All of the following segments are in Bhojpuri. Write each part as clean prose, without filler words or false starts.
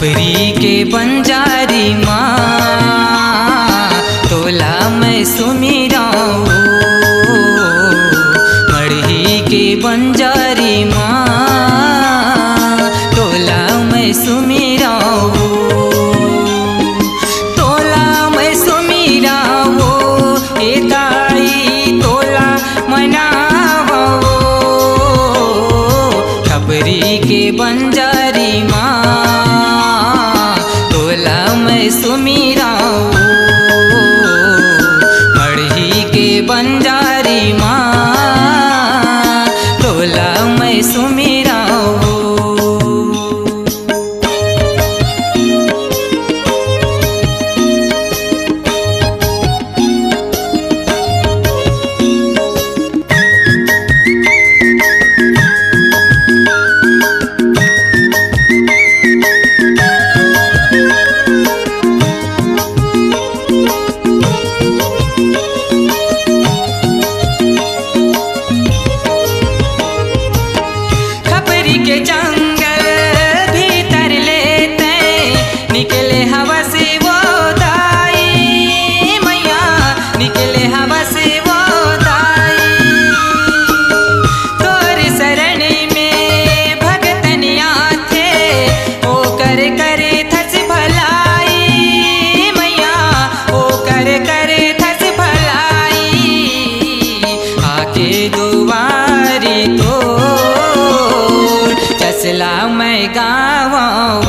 खपरी के बंजारी माँ तोला मैं सुमिराऊँ। मढ़ी के बंजारी माँ तोला मैं सुमिराऊँ। तोला मैं सुमिराऊँ हे ताई तोला मनावो। खपरी के बंजारी माँ तोला मैं सुमिराऊँ। मढ़ी के बंजारी माँ तोला मैं सुमिराऊँ। के जंगल भीतर लेते निकले हवा से वो दाई मैया निकले हवा से वो दाई। तोर शरण में भगतन आथे ओ कर करे थस भलाई मैया ओ कर करे थस भलाई। आके दुआरी तो चसला मैं गावाओ।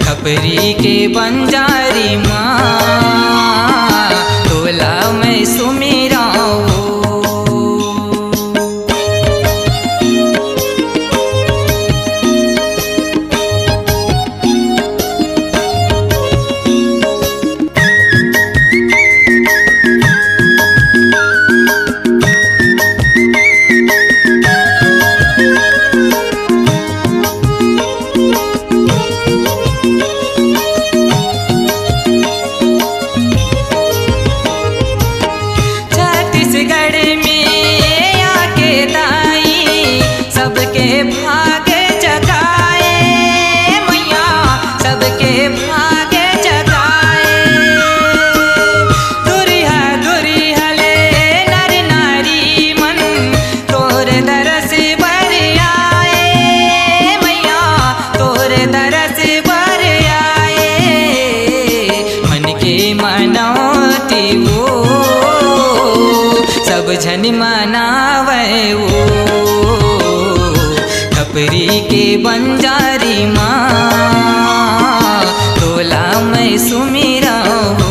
खपरी के बंजारी माँ तोला मैं सुमिराऊँ। सबके भाग जगाए मैया सबके भाग जगाए। दुरिहा दुरिहा ले नर नारी मन तोर दरस बर आए मैया तोर दरस बर आए। मन के मनौती वो सब झन मनावे वो। खपरी के बंजारी माँ तोला मैं सुमिराऊँ।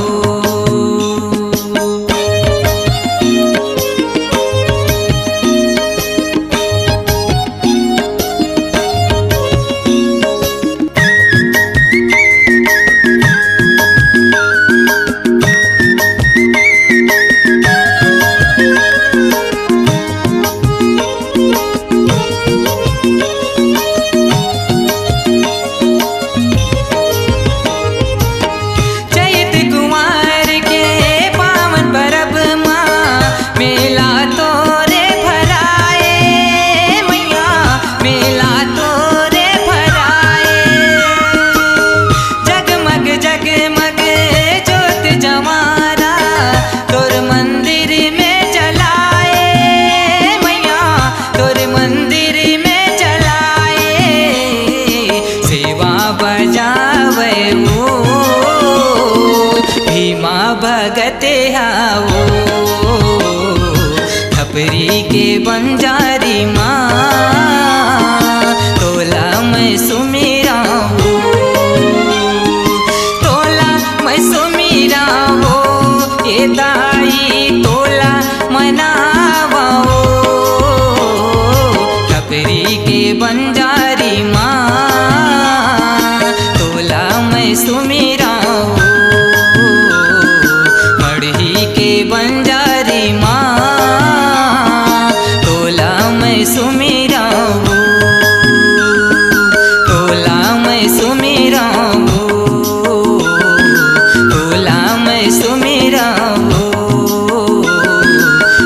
भगते आओ खपरी के बंजारी माँ तोला मैं सुमिराऊँ। तोला मैं सुमिराऊँ ये दाई तोला मनावो। खपरी के बंजारी माँ तोला मैं सुमिराऊँ। बंजारी माँ तोला मैं सुमिराऊँ। तोला मैं सुमिराऊँ। तोला मैं सुमिराऊँ।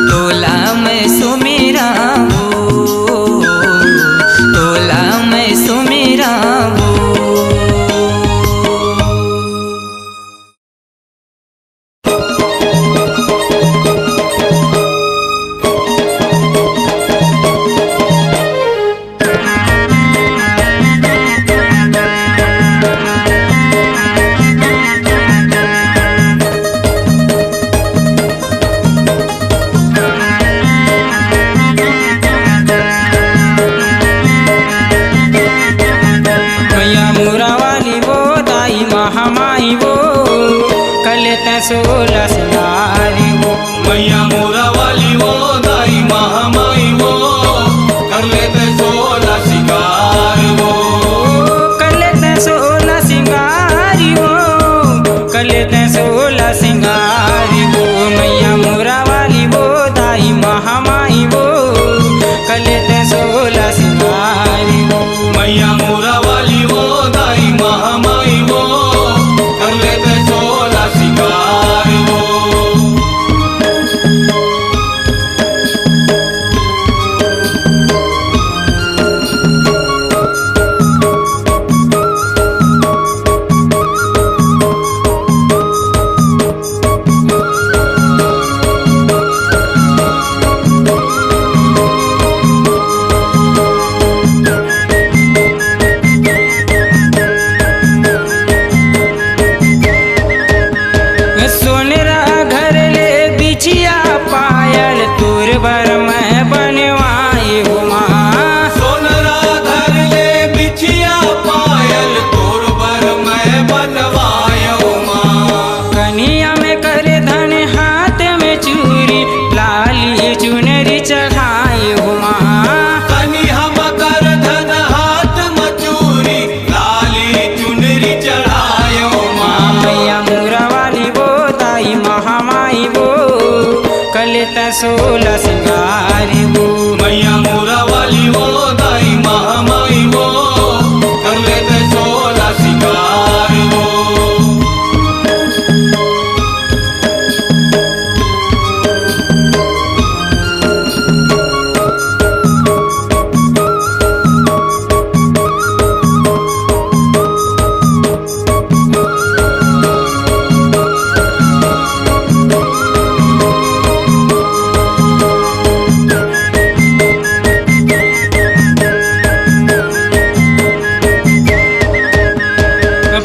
तोला मैं सुमिराऊँ। तोला मैं सुमिराऊँ। महामाई वो कर लेते सोलह सिंगार वो। मैया मोरा वाली वो दाई महामाई वो कर लेते 16 सिंगार वो। कर लेते 16 सिंगार वो कर लेते 16 सिंगार वो। मैया मोरा वाली वो दाई महामाई वो कर लेते 16 सिंगार वो। मैया मोरा वाली वो दाई महामाई वो कर लेते 16 सिंगार वो। सोनेरा घर ले बिछिया पायल तोर बर मैं बनवाए हो माँ। सोनरा घर ले बिछिया पायल तोर बर मैं बनवायो माँ। कनिया में कर धन हाथ में चूरी लाली चुनरी चढ़ाए हो माँ। कनी हम कर धन हाथ मचूरी लाली चुनरी चढ़ायो माँ। मैया मोरा वाली वो दाई महामाई वो कर लेता 16 सिंगार वो। मैया मोरा वाली वो दाई महामाई वो कर लेते 16 सिंगार वो।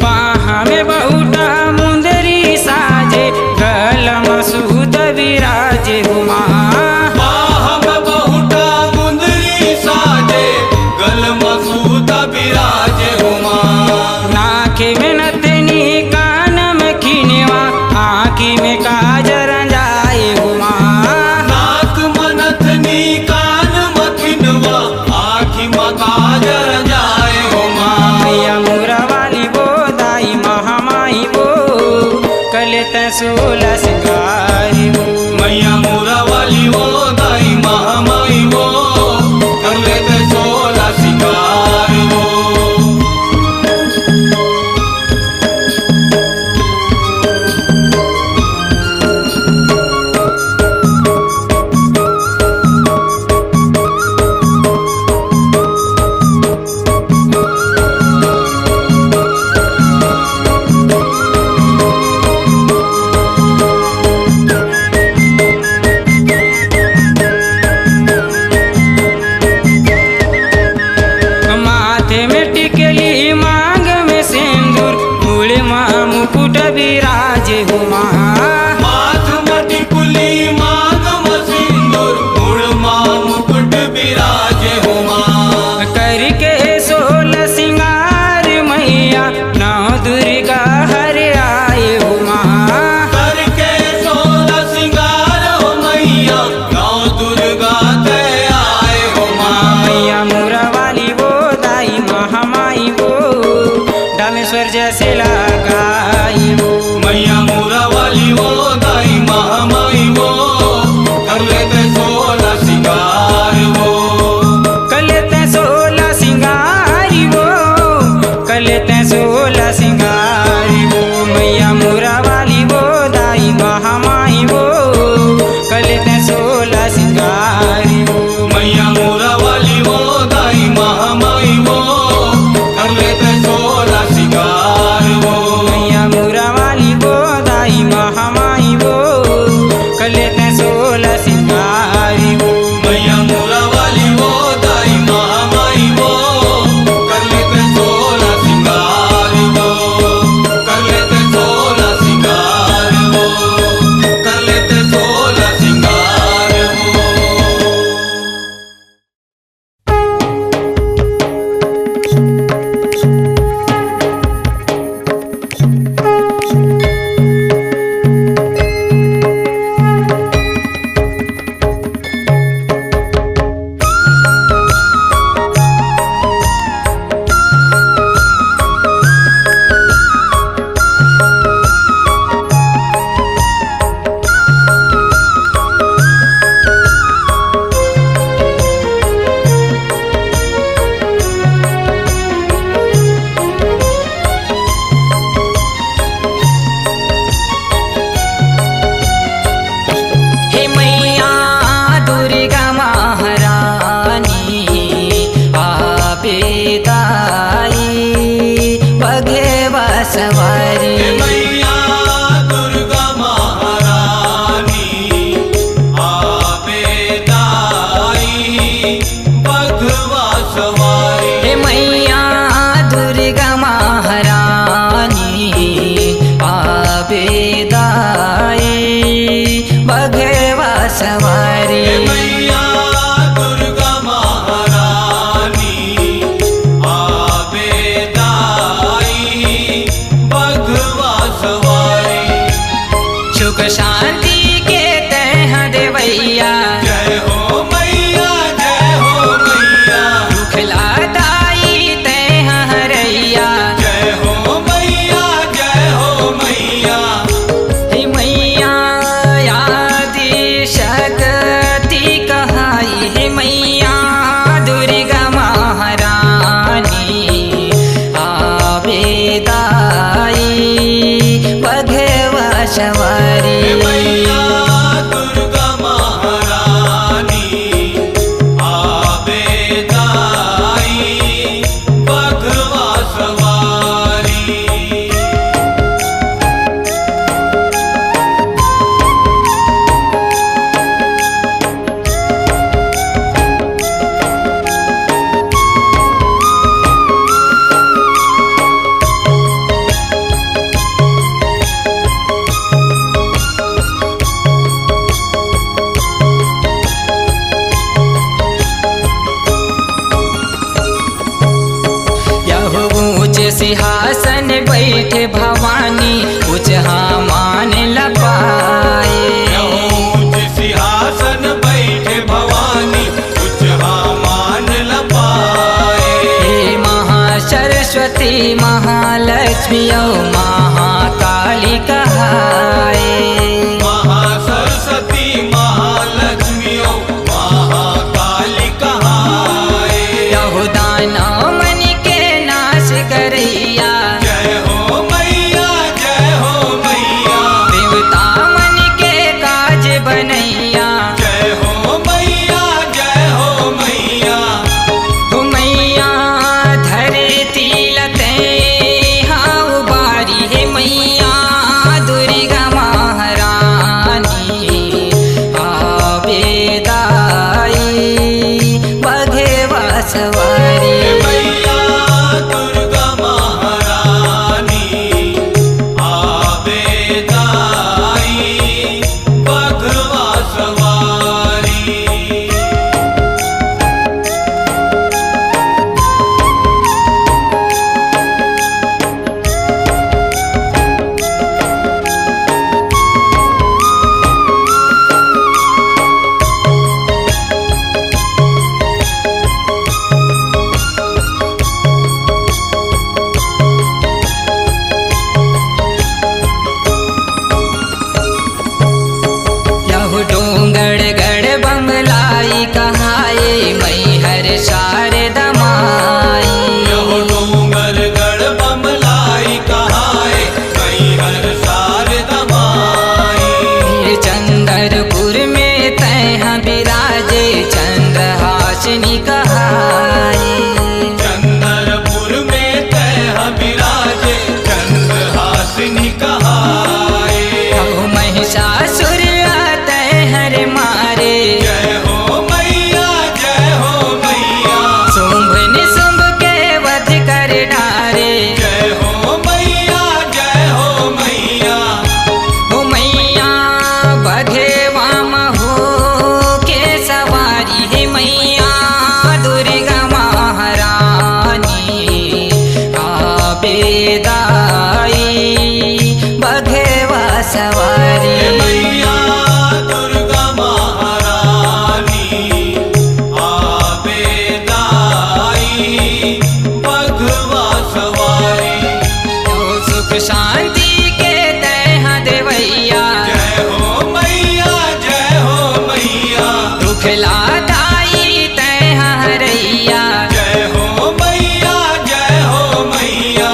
बाहा में बहुटा मुंदरी साजे गल मसूद विराजे हो माँ। बाहम बहुटा मुंदरी साजे गल मसूद बिराजे हो माँ। नाके में नथनी कान में खिनेवा आँखी में काजर जाए हो माँ। नाक मनथनी कान मखिनवा आँखी मकाजर जाए हो माँ। मैया मोरा वाली वो दाई महामाई वो कर लेते 16 सिंगार वो। मैया मोरा वाली वो दाई महामाई वो कर लेते 16 सिंगार वो। माथे में टिकली मांग में सिंदूर मूल माँ मुकुट विराजे हो माँ। माथ मटी कुली मांग मसिंदूर मुड़ माँ मुकुट बिराजे हो माँ। करके 16 सिंगार मैया नौ दुर्गा हर आए हो माँ। करके 16 सिंगार हो मैया नौ दुर्गा ते आए हो माँ। मैया मोरा वाली वो दाई महामाई वो डामेश्वर जैसे लगाई वो। मैया मोरा वाली वो दाई महामाई वो कर लेते 16 सिंगार वो। कर लेते 16 सिंगार वो कर लेते 16 सिंगार वो। मैया मोरा वाली वो दाई महामाई वो कर लेते 16 सिंगार वो। मैया मोरा वाली वो दाई महामाई वो कर लेते 16 सिंगार वो। मैया मोरा वाली वो सवारी। हे मैया दुर्गा महारानी आबेदाई बघवा सवारी। हे मैया दुर्गा महारानी आबेदाई बघवा सवारी। हे मैया दुर्गा महारानी आबेदाई बघवा सवारी। सुख शांति के तह देवैया जय हो मैया जय हो मैया। दुख लादाई तह हरैया। जय हो मैया जय हो मैया। हे मैया आदि शक्ति कहाई। हे मैया दुर्गा महारानी आबेदाई बघवा सवारी। हे मैया दुर्गा महारानी आबेदाई बघवा सवारी। यह ऊंच सिंहासन बैठे भवानी उचहा मान लपाए। ऊंच सिंहासन बैठे भवानी उचहा मान लपाए। हे महासरस्वती महालक्ष्मी और महाकाली कहाए। महासरस्वती महालक्ष्मी महाकाली कहाए। यहु दानव मन के नाश करैया। जय हो मैया जय हो मैया। देवता मन के काज बनैया। जय हो मैया जय हो मैया। हो मैया धरती लते हाउ बारी। हे मैया दुर्गा महारानी आबेदाई बघवा सवारी। हे मैया दुर्गा महारानी आबेदाई बघवा सवारी। यहु डोंगड़ गढ़ बंगलाई कहाए। मैहर शारदा माई। यहो डोंगर गढ़ बमलाई कहाए। मैहर शारदा माई। हे चंद्रपुर में तह विराजे चंद्रहासिनी कहाए। चंद्रपुर में तह विराजे चंद्रहासिनी कहाए। यहु महिषासुर तहर मारे। जय हो मैया जय हो मैया। शुंभ निशुंभ के वध कर डारे। जय हो मैया जय हो मैया। हो मैया बघवा महो के सवारी। हे मैया दुर्गा महारानी आबेदाई बघवा सवारी। हे मैया दुर्गा महारानी आबेदाई बघवा सवारी। सुख शांति के तह देवैया। जय हो मैया जय हो मैया। दुख लादाई तह हरैया। जय हो मैया जय हो मैया।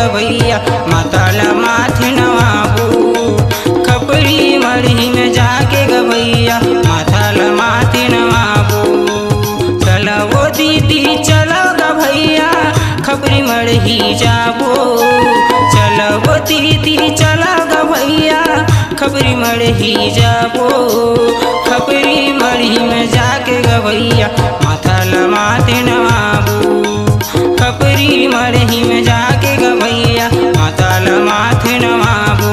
गवैया माताला माथे नवाबो खपरी मढ़ी में जाके गवैया माताला माथे नवाबो चला वो दीदी चला गवैया खपरी मढ़ी जाबो चला वो दीदी चला गवैया खपरी मढ़ी जाबो खपरी मढ़ी में जाके गवैया माताला माथे नवाबो खपरी मढ़ी में जाके गवैया माताला माथे नवाबो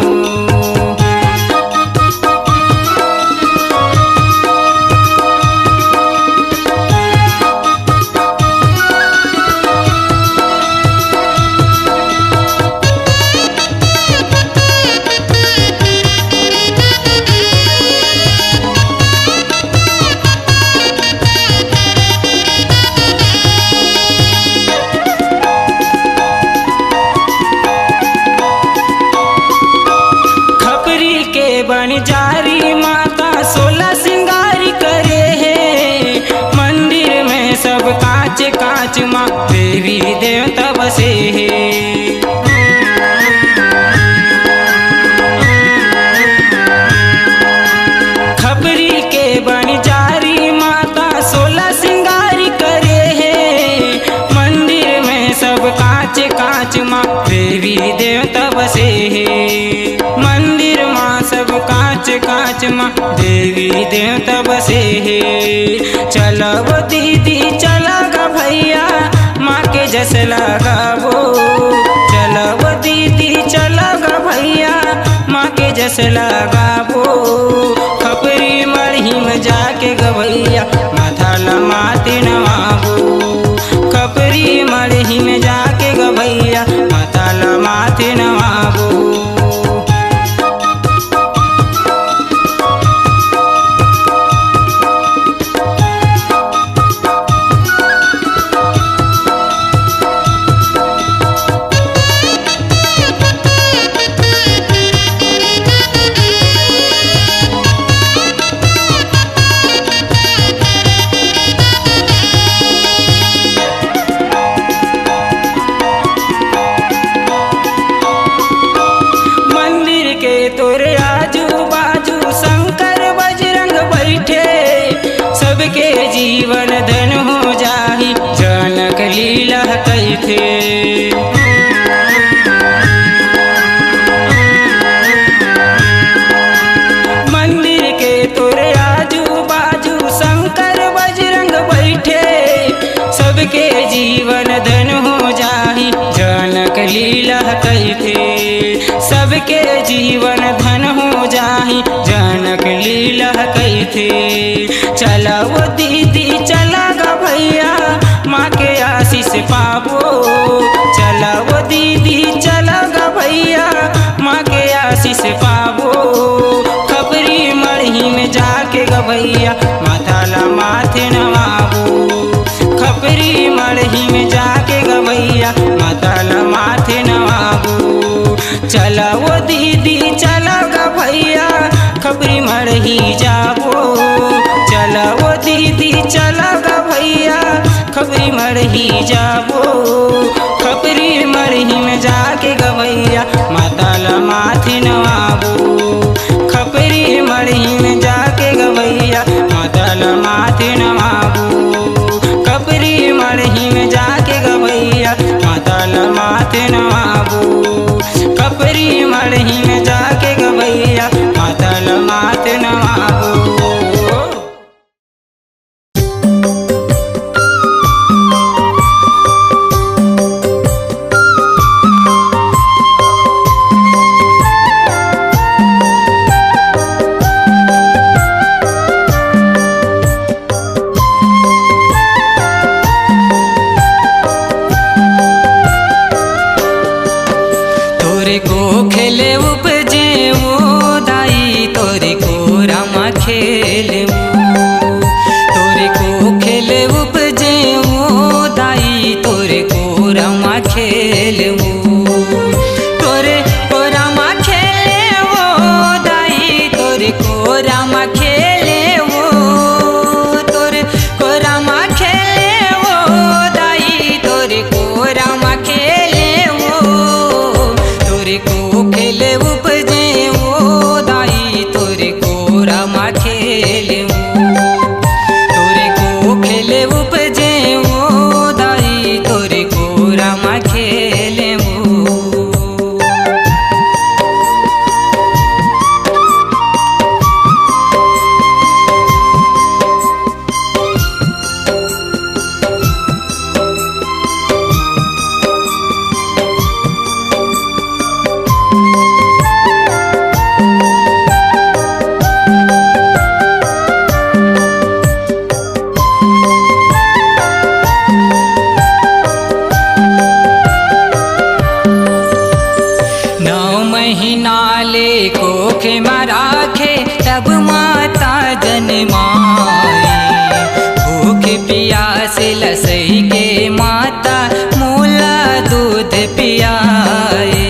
बनजारी माता 16 श्रृंगार करे है मंदिर में सब कांच कांच माँ देवी देवता बसे है खपरी के बनजारी माता 16 श्रृंगार करे है मंदिर में सब कांच कांच माँ देवी देवता बसे है मंदिर माँ सब कांच कांच माँ देवी देवता बसे है चला वो दीदी चला गा भैया माँ के जस लगाबो चला वो दीदी चला गा भैया माँ के जस लगाबो खपरी मढ़ी में जाके गवैया माताला माथे नवाबो खपरी मढ़ी में जाके गवैया माताला माथे नवाबो तोरे आजू बाजू शंकर बजरंग बैठे सबके जीवन धन हो जाही जनक लीला कैथे मंदिर के तोरे आजू बाजू शंकर बजरंग बैठे सबके जीवन धन हो जाही जनक लीला कैथे सबके जीवन धन हो जाही जनक लीला कैथे चला वो दीदी चला गा भैया माँ के आशीष पाबो चला वो दीदी चला गा भैया माँ के आशीष पाबो खपरी मढ़ी में जाके गवैया माताला माथे नवाबो खपरी मढ़ी में जाके गवैया माताला माथे नवाबो चला वो दीदी चला गा भैया खपरी मढ़ी जाबो चला वो दीदी चला गा भैया खपरी मढ़ी जाबो खपरी मढ़ी में जाके गवैया माताला माथे नवाबो खपरी मढ़ी में जाके गवैया माताला माथे नवाबो खपरी मढ़ी में जाके गवैया माताला माथे नवाबो खपरी मढ़ी में जाके गवैया माताला माथे नवाबो तोरे को खेले उपजे वो दाई तोरे को रामा खेले तोरे को खेले उपजे वो दाई तोरे को रामा खेले तोरे को रामा खेले वो दाई तोरे को रामा खेले वो तोरे को रामा खेले वो दाई तोरे को रामा खेले वो पियास लसई के माता मोला दूध पियाए।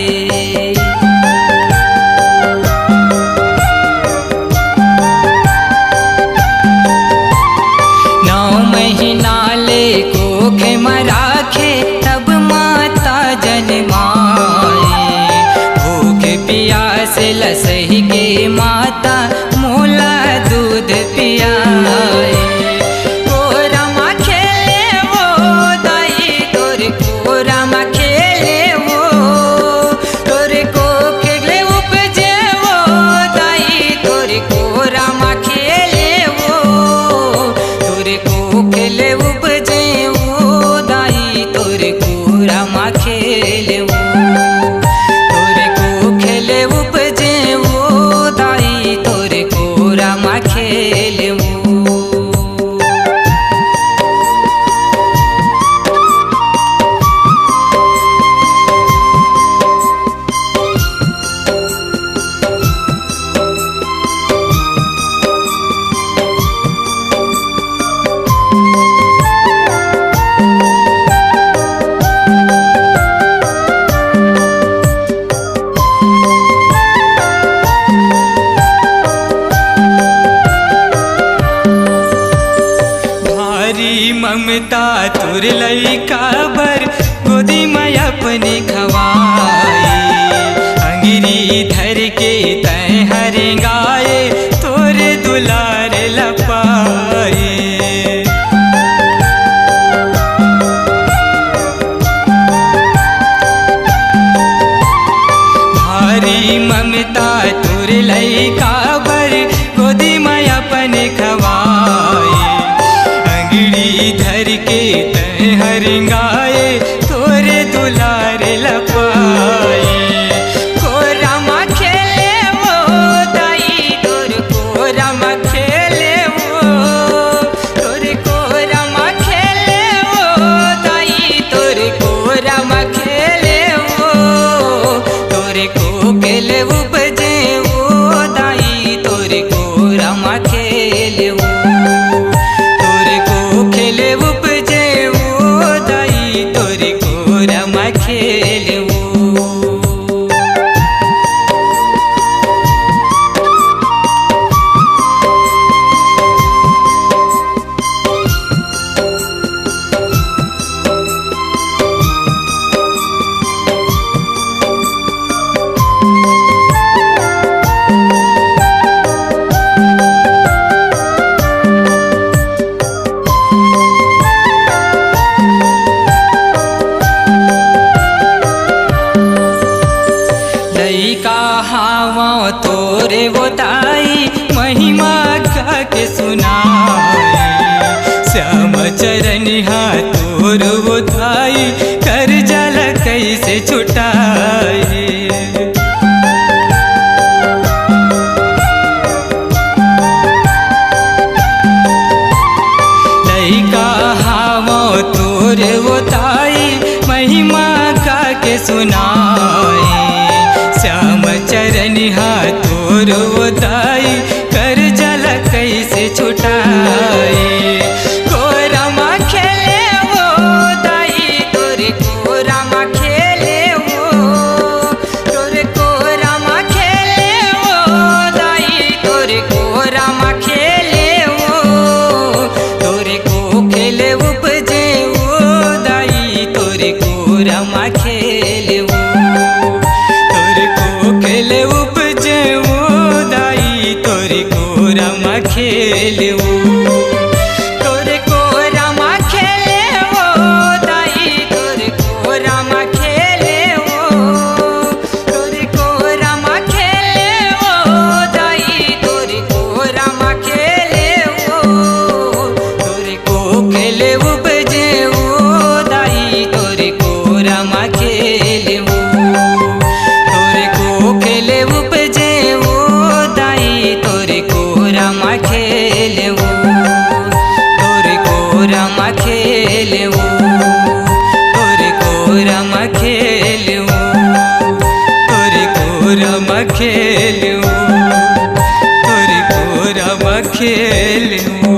नौ महीना ले कोख में राखे तब माता जन्माए। भूख पियास लसई के माता मोला दूध पियाए। ममता तुर लइका बर गोदी में अपने खवाए। अंगिरी धर के तय हरेंगाए तोरे दुलार लपाए। भारी ममता तुर लइका बर गोदी में अपने खवाए। धर के तय हरिंगाए तोरे दुलार लपाए। कोरा मा खेले वो दाई तोर कोरा मा खेले वो तोर कोरा मा खेले वो दाई तोर कोरा मा खेले वो तोरे को खेले वो बजे वो दाई तोरे कोरा मा खेले वो तोरे वो ताई महिमा गा के सुनाए। श्याम चरण तोर वो ताई कर जल कैसे छुटाए। लइका हावो तोरे वो ताई महिमा गा के सुनाए। श्याम चरण तोर वो दाई कर जल कैसे छुटाए। कोरा मा खेले वो दाई तोरे कोरा मा खेले वो तोरे कोरा मा खेले वो दाई तोरे कोरा मा खेले वो तोरे को खेले उपजे वो दाई तोरे कोरा मा खेले वो तोरे को खेले उपजे वो दाई तोरे कोरा मा खेले वो तोरे कोरा मा खेले वो दाई तोरे कोरा मा खेले वो तोरे कोरा मा खेले वो दाई तोरे कोरा मा खेले वो तोरे को खेले उपजे वो दाई तोरे कोरा मा खेले वो तोरे को खेले उपजे वो दाई तोरे कोरा मा खेले वो तोरे कोरा मा खेले वो तोरे कोरा मा खेले वो तोरे कोरा मा खेले वो तोरे कोरा मा खेले वो।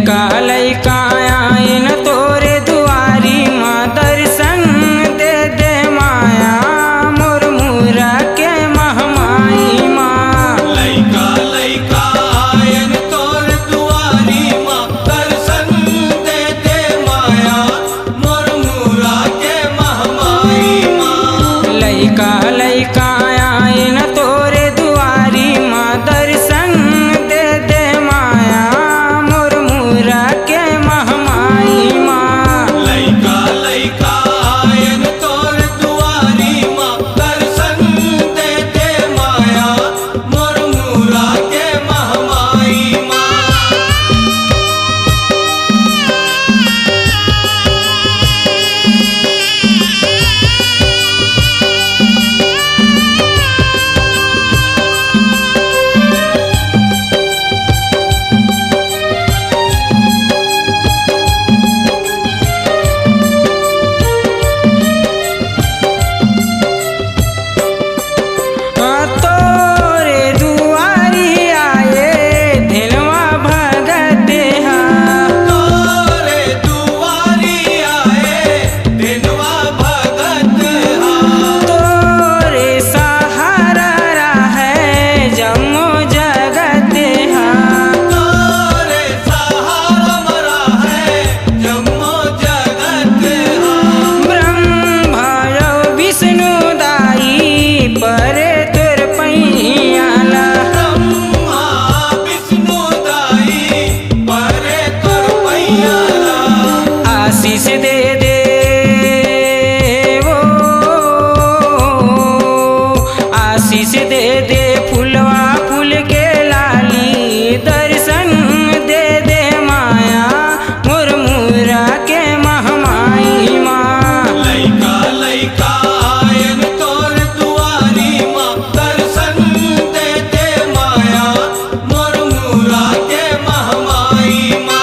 लैका लैका आइन तोरे दुआरी माँ दर्शन दे दे माया मोर मुरा के महमाई माँ लैका लैका आयन तोर दुआरी माँ दर्शन दे दे माया मोर मुरा के महमाई माँ लैका लैका आइन तोरे दुआरी माँ दर्शन दे दे माया मोर मुरा के महमाई माँ लैका लैका आयन तोर दुआरी माँ दर्शन दे दे माया मोर मुरा के महमाई माँ तोरे दुआरी आए दिलवा भगत हा तोरे दुआरी आए दिनवा भगत हा तोरे सहारा है जम्मो जगत हा तोरे सहारा मरा है जम्मो जगत हा ब्रह्मा विष्णु दाई परे तोर पैयाला ब्रह्मा विष्णु दाई परे तोर पैयाला आशीष दे दे वो आशीष दे दे फूलवा फूल के लाली दर्शन दे दे माया मोर मुरा के महमाई माँ लैका लैका आयन तोर दुआरी माँ दर्शन दे दे माया मोर मुरा के महमाई माँ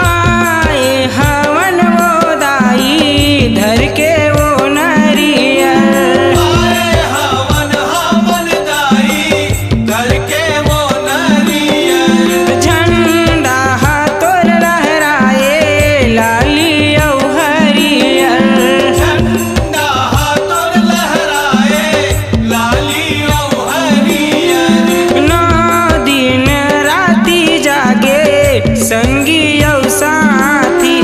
आए हवन वो दाई धर के वो नरियल आए हवन हवन दाई घर के वो नरियल झंडा हाथोर लहराए लाली औ हरियल झंडा हाथों लहराए लाली औ हरियर नौ दिन राती जागे संगी औ साथी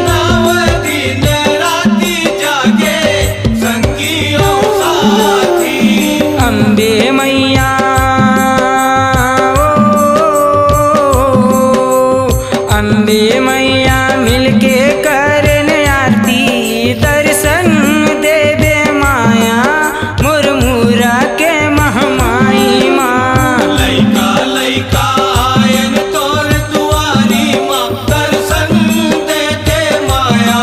नव दिन राती जागे संगियों साथी अम्बे मैया अम्बे मैया मिलके करन आरती दर्शन दे दे माया मोर मुरा के महमाई माँ लैका लैका आयन तोर दुआरी माँ दर्शन दे दे माया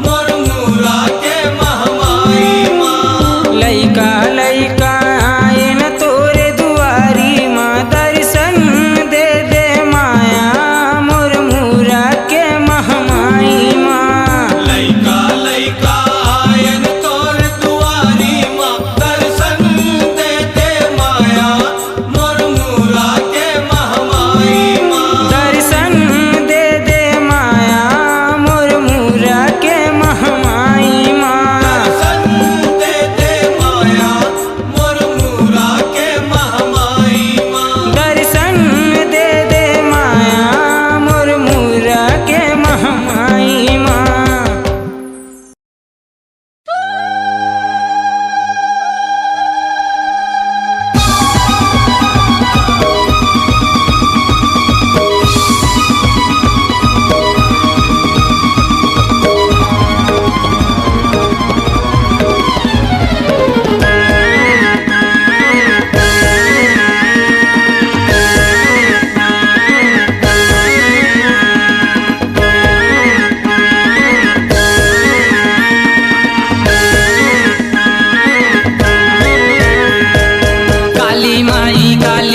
मोर मुरा के महमाई माँ लैका लैका आइन तोरे दुआरी माँ दर्शन दे दे माया मोर मुरा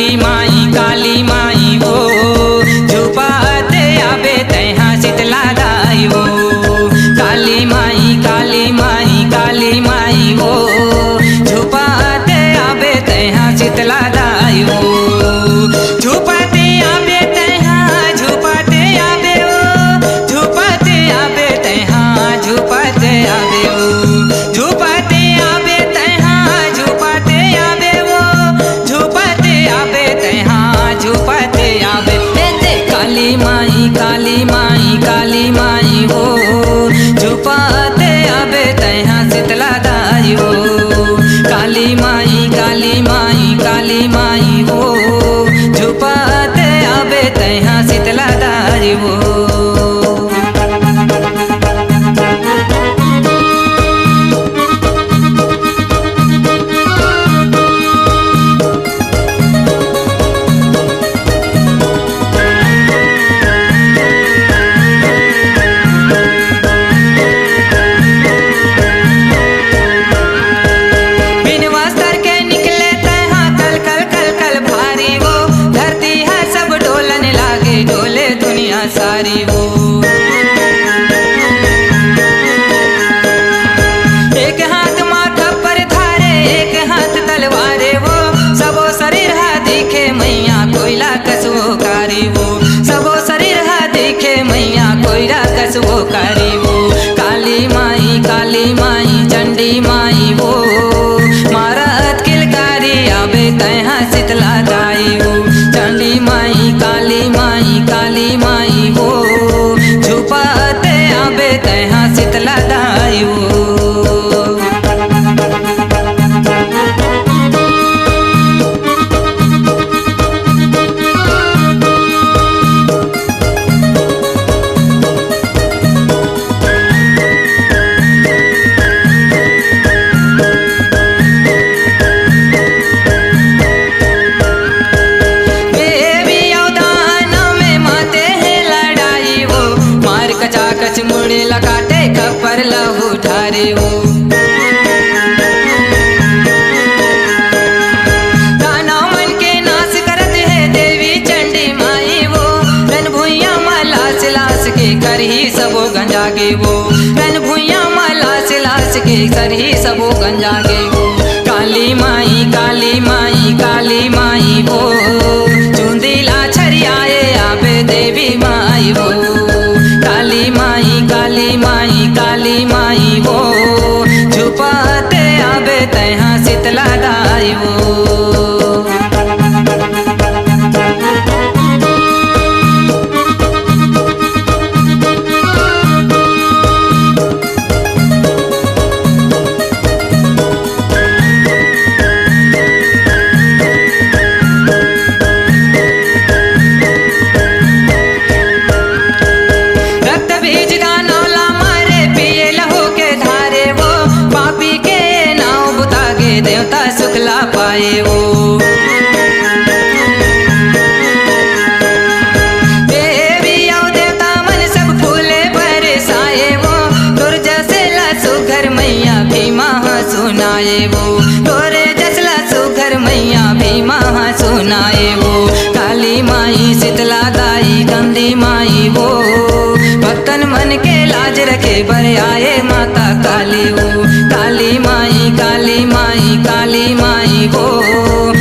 काली माई वो झुपाते आबे तैहा शीतला दाई वो काली माई वो झुपाते आबे तैहा शीतला दाई वो झुपाते आबे तैहा झुपाते आबे वो झुपाते आबे तैहा झुपाते आबे वो झुपाते आबे तैहा झुपाते आबे वो झुपाते आबे तैहा झुपाते आबे ते काली माई वो झुपाते आबे तैहा शीतला दाई वो काली माई वो झुपाते आबे तैहा शीतला दाई वो सारी वो एक हाथ माथा पर धारे एक हाथ तलवारे वो सबो शरीर हा दिखे मैया कोयला कसवो कारी वो सबो शरीर हा दिखे मैया कोयला कसवो कारी वो काली माई चंडी माई वो मारत किलकारी आबे तैहा शीतला दाई वो चंडी माई काली माई वो झुपाते आबे तैहा शीतला दाई वो कचाकच मुड़े लकाटे कपर लहू ठारे वो दानव मन के नाश करत है देवी चंडी माई वो रन भुइया माला लास के करही सबो गंजा गे वो रन भुइया माला लास के करही सबो गंजा गे वो काली माई वो चुंदीला छरियाए आबे देवी माई वो काली माई वो झुपाते आबे तैहा शीतला दाई वो देवता सुखला पाए वो देवी और देवता मन सब फूले बरसाए वो तोर जसला सुघर मैया भीमा सुनाए वो तोरे जसला सुघर मैया भीमा सुनाए वो काली माई शीतला दाई गंदी माई वो भक्तन मन के लाज रखे बर आए माता काली वो काली माई वो